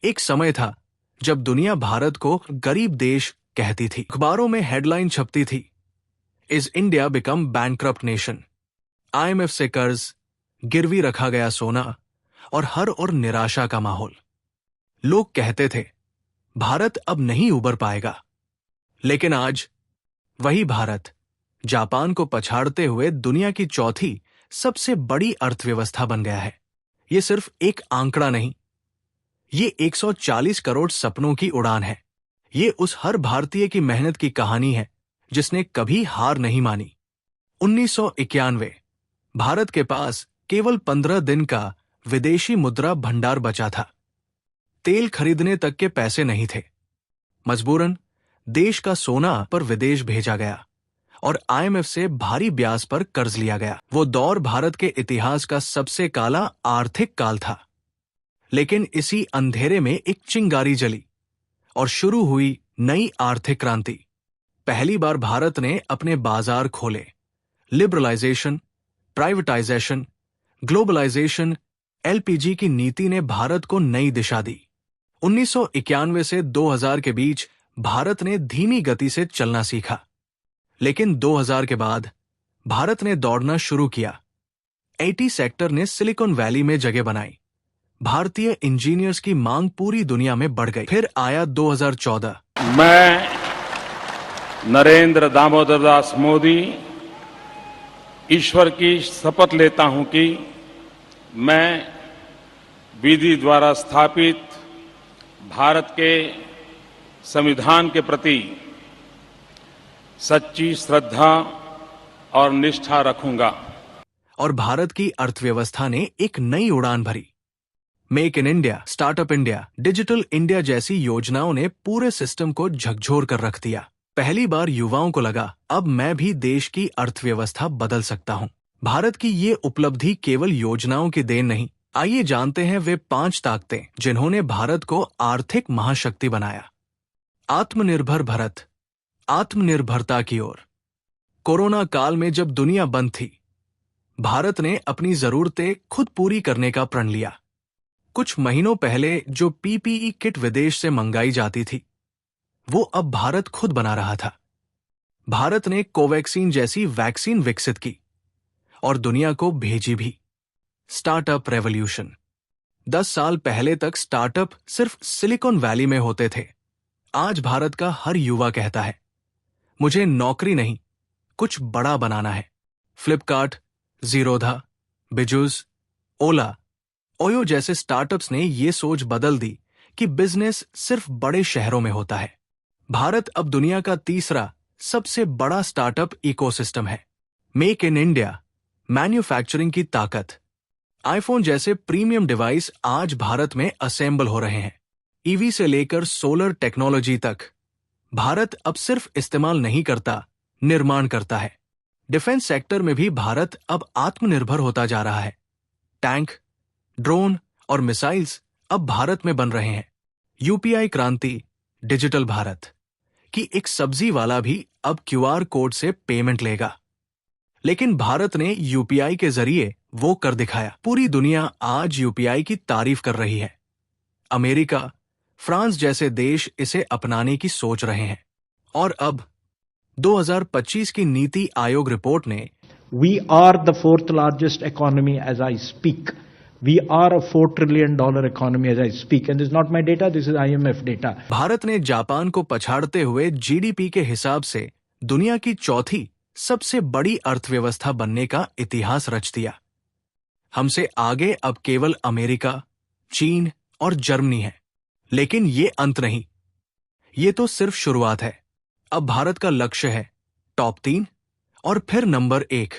एक समय था जब दुनिया भारत को गरीब देश कहती थी। अखबारों में हेडलाइन छपती थी, is India become bankrupt nation. IMF से कर्ज, गिरवी रखा गया सोना और हर और निराशा का माहौल। लोग कहते थे भारत अब नहीं उबर पाएगा। लेकिन आज वही भारत जापान को पछाड़ते हुए दुनिया की चौथी सबसे बड़ी अर्थव्यवस्था बन गया है। ये सिर्फ एक आंकड़ा नहीं, ये 140 करोड़ सपनों की उड़ान है। ये उस हर भारतीय की मेहनत की कहानी है जिसने कभी हार नहीं मानी। 1991 भारत के पास केवल 15 दिन का विदेशी मुद्रा भंडार बचा था। तेल खरीदने तक के पैसे नहीं थे। मजबूरन देश का सोना पर विदेश भेजा गया और आईएमएफ से भारी ब्याज पर कर्ज लिया गया। वो दौर भारत के इतिहास का सबसे काला आर्थिक काल था। लेकिन इसी अंधेरे में एक चिंगारी जली और शुरू हुई नई आर्थिक क्रांति। पहली बार भारत ने अपने बाजार खोले। लिबरलाइजेशन, प्राइवेटाइजेशन, ग्लोबलाइजेशन, एलपीजी की नीति ने भारत को नई दिशा दी। 1991 से 2000 के बीच भारत ने धीमी गति से चलना सीखा। लेकिन 2000 के बाद भारत ने दौड़ना शुरू किया। आईटी सेक्टर ने सिलिकॉन वैली में जगह बनाई। भारतीय इंजीनियर्स की मांग पूरी दुनिया में बढ़ गई। फिर आया 2014। मैं नरेंद्र दामोदर दास मोदी ईश्वर की शपथ लेता हूं कि मैं विधि द्वारा स्थापित भारत के संविधान के प्रति सच्ची श्रद्धा और निष्ठा रखूंगा। और भारत की अर्थव्यवस्था ने एक नई उड़ान भरी। Make in India, startup India, digital India जैसी योजनाओं ने पूरे सिस्टम को झकझोर कर रख दिया। पहली बार युवाओं को लगा अब मैं भी देश की अर्थव्यवस्था बदल सकता हूं। भारत की ये उपलब्धि केवल योजनाओं की देन नहीं। आइए जानते हैं वे 5 ताकतें जिन्होंने भारत को आर्थिक महाशक्ति बनाया। आत्मनिर्भर भारत, आत्मनिर्भरता की ओर। कोरोना काल में जब दुनिया बंद थी, भारत ने अपनी जरूरतें खुद पूरी करने का प्रण लिया। कुछ महीनों पहले जो पीपीई किट विदेश से मंगाई जाती थी, वो अब भारत खुद बना रहा था। भारत ने कोवैक्सीन जैसी वैक्सीन विकसित की और दुनिया को भेजी भी। Startup revolution. 10 साल पहले तक स्टार्टअप सिर्फ सिलिकॉन वैली में होते थे। आज भारत का हर युवा कहता है, मुझे नौकरी नहीं, कुछ बड़ा बनाना है। फ्लिपकार्ट, जीरोधा, बिजूस, ओला, ओयो जैसे स्टार्टअप्स ने ये सोच बदल दी कि बिजनेस सिर्फ बड़े शहरों में होता है। भारत अब दुनिया का तीसरा सबसे बड़ा स्टार्टअप इकोसिस्टम है। मेक इन इंडिया, मैन्युफैक्चरिंग की ताकत। आईफोन जैसे प्रीमियम डिवाइस आज भारत में असेंबल हो रहे हैं। ईवी से लेकर सोलर टेक्नोलॉजी तक भारत अब सिर्फ इस्तेमाल नहीं करता, निर्माण करता है। डिफेंस सेक्टर में भी भारत अब आत्मनिर्भर होता जा रहा है। टैंक, ड्रोन और मिसाइल्स अब भारत में बन रहे हैं। यूपीआई क्रांति, डिजिटल भारत कि एक सब्जी वाला भी अब क्यूआर कोड से पेमेंट लेगा। लेकिन भारत ने यूपीआई के जरिए वो कर दिखाया। पूरी दुनिया आज यूपीआई की तारीफ कर रही है। अमेरिका, फ्रांस जैसे देश इसे अपनाने की सोच रहे हैं। और अब 2025 की नीति आयोग रिपोर्ट ने We are the 4th largest economy as I speak. We are a $4 trillion economy as I speak. And this is not my data, this is IMF data. Bharat ने जापान को पछाड़ते हुए जीडीपी के हिसाब से दुनिया की चौथी सबसे बड़ी अर्थव्यवस्था बनने का इतिहास रच दिया। हमसे आगे अब केवल अमेरिका, चीन और जर्मनी है। लेकिन ये अंत नहीं, ये तो सिर्फ शुरुआत है। अब भारत का लक्ष्य है टॉप 3 और फिर नंबर 1।